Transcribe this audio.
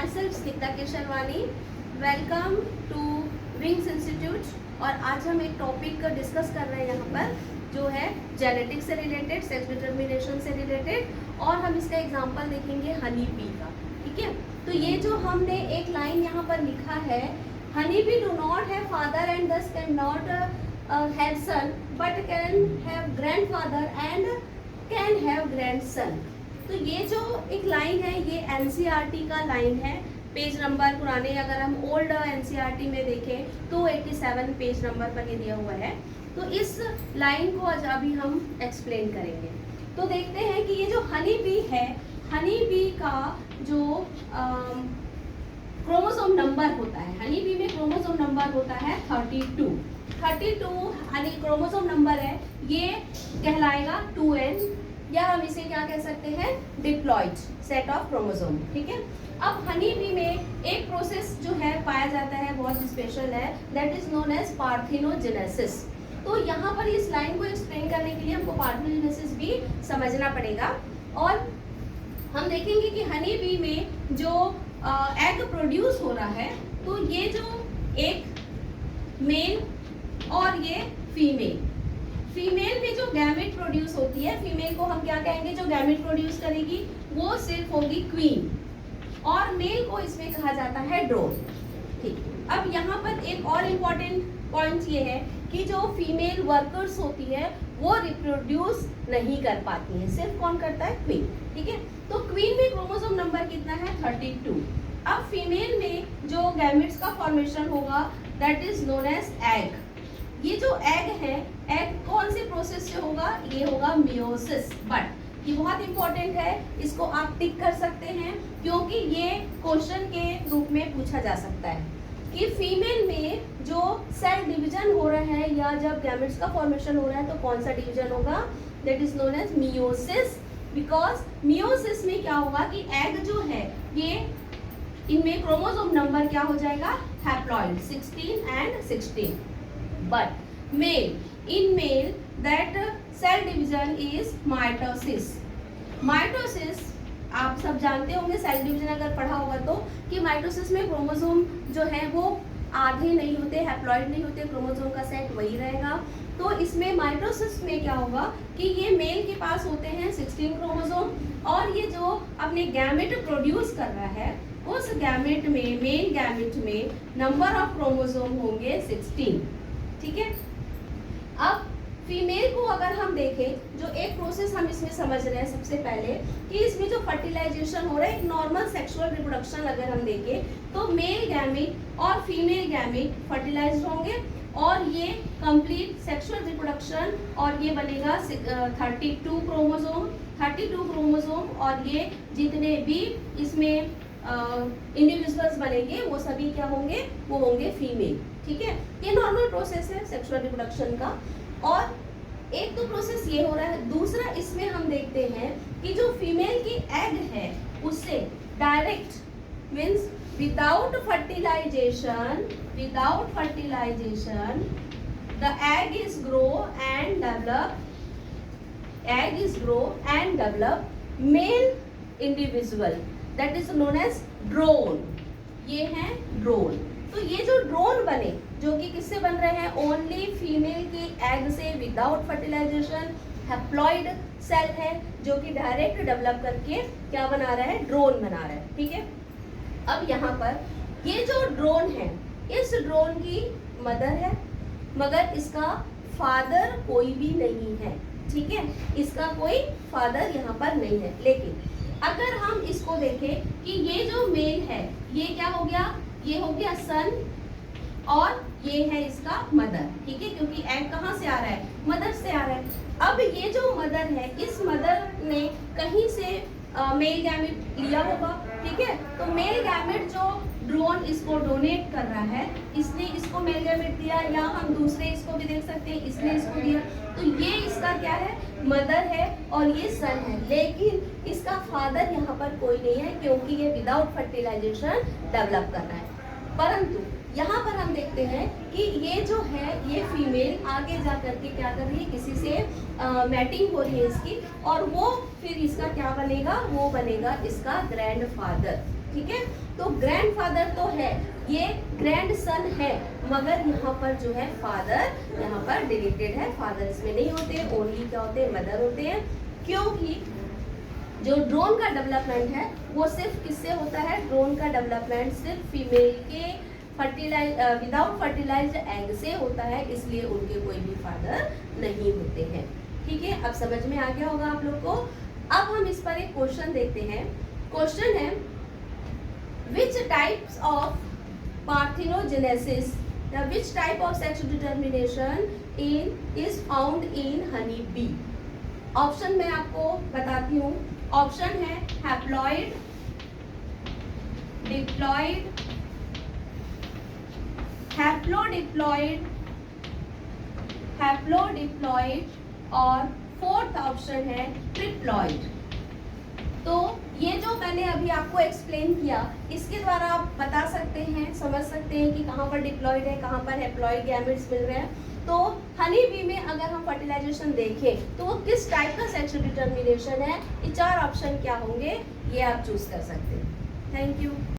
My self Snigdha Kesharwani, welcome to Wings institute. और आज हम एक टॉपिक डिस्कस कर रहे हैं यहाँ पर, जो है जेनेटिक्स से रिलेटेड, सेक्स डिटर्मिनेशन से रिलेटेड, और हम इसका एग्जांपल देखेंगे हनी बी का। ठीक है, तो ये जो हमने एक लाइन यहाँ पर लिखा है, honey bee do not have father and does can not have son but can have grandfather and can have grandson. तो ये जो एक लाइन है ये एनसीईआरटी का लाइन है। पेज नंबर पुराने अगर हम ओल्ड एनसीईआरटी में देखें तो 87 पेज नंबर पर ये दिया हुआ है। तो इस लाइन को आज अभी हम एक्सप्लेन करेंगे। तो देखते हैं कि ये जो हनी बी है, हनी बी का जो क्रोमोसोम नंबर होता है, हनी बी में क्रोमोसोम नंबर होता है 32 हनी क्रोमोसोम नंबर है, ये कहलाएगा 2n, या हम इसे क्या कह सकते हैं, डिप्लॉइड सेट ऑफ क्रोमोसोम। ठीक है, अब हनी बी में एक प्रोसेस जो है पाया जाता है, बहुत स्पेशल है, that is known as parthenogenesis. तो यहाँ पर इस लाइन को एक्सप्लेन करने के लिए हमको पार्थिनोजेनेसिस भी समझना पड़ेगा। और हम देखेंगे कि हनी बी में जो एग प्रोड्यूस हो रहा है, तो ये जो एक मेल और ये फीमेल में जो गैमेट प्रोड्यूस होती है, फीमेल को हम क्या कहेंगे, जो गैमेट प्रोड्यूस करेगी वो सिर्फ होगी क्वीन, और मेल को इसमें कहा जाता है ड्रोन। ठीक, अब यहाँ पर एक और इम्पॉर्टेंट पॉइंट ये है कि जो फीमेल वर्कर्स होती है वो रिप्रोड्यूस नहीं कर पाती हैं, सिर्फ कौन करता है, क्वीन। ठीक है, तो क्वीन में क्रोमोसोम नंबर कितना है, 32। अब फीमेल में जो गैमेट्स का फॉर्मेशन होगा that is known as egg. ये जो एग है, एग कौन से प्रोसेस से होगा, ये होगा मियोसिस। बट ये बहुत इंपॉर्टेंट है, इसको आप टिक कर सकते हैं क्योंकि ये क्वेश्चन के रूप में पूछा जा सकता है कि फीमेल में जो सेल डिवीजन हो रहा है या जब गैमेट्स का फॉर्मेशन हो रहा है तो कौन सा डिवीजन होगा, that is known as meiosis. Because meiosis में क्या होगा कि एग जो है ये इनमें क्रोमोसोम नंबर क्या हो जाएगा, haploid 16 and 16। But in male that cell division is mitosis। Mitosis आप सब जानते होंगे, सेल डिवीजन अगर पढ़ा होगा तो, कि माइटोसिस में क्रोमोसोम जो है वो आधे नहीं होते, हैप्लॉइड नहीं होते, क्रोमोसोम का सेट वही रहेगा। तो इसमें माइटोसिस में क्या होगा कि ये मेल के पास होते हैं 16 क्रोमोसोम, और ये जो अपने गैमेट प्रोड्यूस कर रहा है उस गैमेट में, मेल गैमेट में नंबर ऑफ क्रोमोसोम होंगे 16। ठीक है, अब फीमेल को अगर हम देखें, जो एक प्रोसेस हम इसमें समझ रहे हैं सबसे पहले कि इसमें जो फर्टिलाइजेशन हो रहा है, एक नॉर्मल सेक्सुअल रिप्रोडक्शन अगर हम देखें तो मेल गैमेट और फीमेल गैमेट फर्टिलाइज्ड होंगे और ये कंप्लीट सेक्सुअल रिप्रोडक्शन, और ये बनेगा 32 क्रोमोसोम, और ये जितने भी इसमें इंडिविजुअल्स बनेंगे वो सभी क्या होंगे, वो होंगे फीमेल। ठीक है, ये नॉर्मल प्रोसेस है सेक्सुअल रिप्रोडक्शन का। और एक तो प्रोसेस ये हो रहा है, दूसरा इसमें हम देखते हैं कि जो फीमेल की एग है उससे direct means without fertilization the egg is grow and develop male individual, that is known as drone. ये है ड्रोन। तो ये जो ड्रोन बने, जो कि किससे बन रहे हैं, ओनली फीमेल की एग से, विदाउट फर्टिलाइजेशन, हैप्लॉइड सेल है जो कि डायरेक्ट डेवलप करके क्या बना रहा है, ड्रोन बना रहा है। ठीक है, अब यहाँ पर ये जो ड्रोन है, इस ड्रोन की मदर है मगर इसका फादर कोई भी नहीं है। ठीक है, इसका कोई फादर यहाँ पर नहीं है। लेकिन अगर हम इसको देखें कि ये जो मेल है ये क्या हो गया, ये हो गया सन, और ये है इसका मदर। ठीक है, क्योंकि एग कहाँ से आ रहा है, मदर से आ रहा है। अब ये जो मदर है, इस मदर ने कहीं से मेल गैमेट लिया होगा। ठीक है, तो मेल गैमेट जो ड्रोन इसको डोनेट कर रहा है, इसने इसको मेल गैमेट दिया, या हम दूसरे इसको भी देख सकते हैं, इसने इसको दिया। तो ये इसका क्या है, मदर है और ये सन है, लेकिन इसका फादर यहाँ पर कोई नहीं है क्योंकि ये विदाउट फर्टिलाइजेशन डेवलप कर रहा है। परंतु यहाँ पर हम देखते हैं कि ये जो है, ये फीमेल आगे जा करके क्या कर रही है, किसी से मैटिंग हो रही है इसकी, और वो फिर इसका क्या बनेगा, वो बनेगा इसका ग्रैंडफादर। ठीक है। तो ग्रैंडफादर तो है, ये ग्रैंडसन है, मगर यहाँ पर जो है फादर यहाँ पर डिलीटेड है, फादर इसमें नहीं होते, ओनली क्या होते हैं, मदर होते हैं, क्योंकि जो ड्रोन का डेवलपमेंट है वो सिर्फ किससे होता है, ड्रोन का डेवलपमेंट सिर्फ फीमेल के विदाउट फर्टिलाइज्ड एग से होता है, इसलिए उनके कोई भी फादर नहीं होते हैं। ठीक है, अब समझ में आ गया होगा आप लोग को। अब हम इस पर एक क्वेश्चन देखते हैं। क्वेश्चन है which types of parthenogenesis या which type of sex determination is found in honey bee। Option मैं आपको बताती हूँ। ऑप्शन है हैप्लॉइड, डिप्लॉइड, हैप्लोडिप्लॉइड, हैप्लोडिप्लॉइड और फोर्थ ऑप्शन है ट्रिप्लॉइड। तो ये जो मैंने अभी आपको एक्सप्लेन किया, इसके द्वारा आप बता सकते हैं, समझ सकते हैं कि कहाँ पर डिप्लॉइड है, कहाँ पर हैप्लॉइड गैमेट्स मिल रहे हैं। तो हनी बी में अगर हम फर्टिलाइजेशन देखें तो वो किस टाइप का सेक्सुअल डिटर्मिनेशन है, ये 4 ऑप्शन क्या होंगे ये आप चूज कर सकते हैं। Thank you.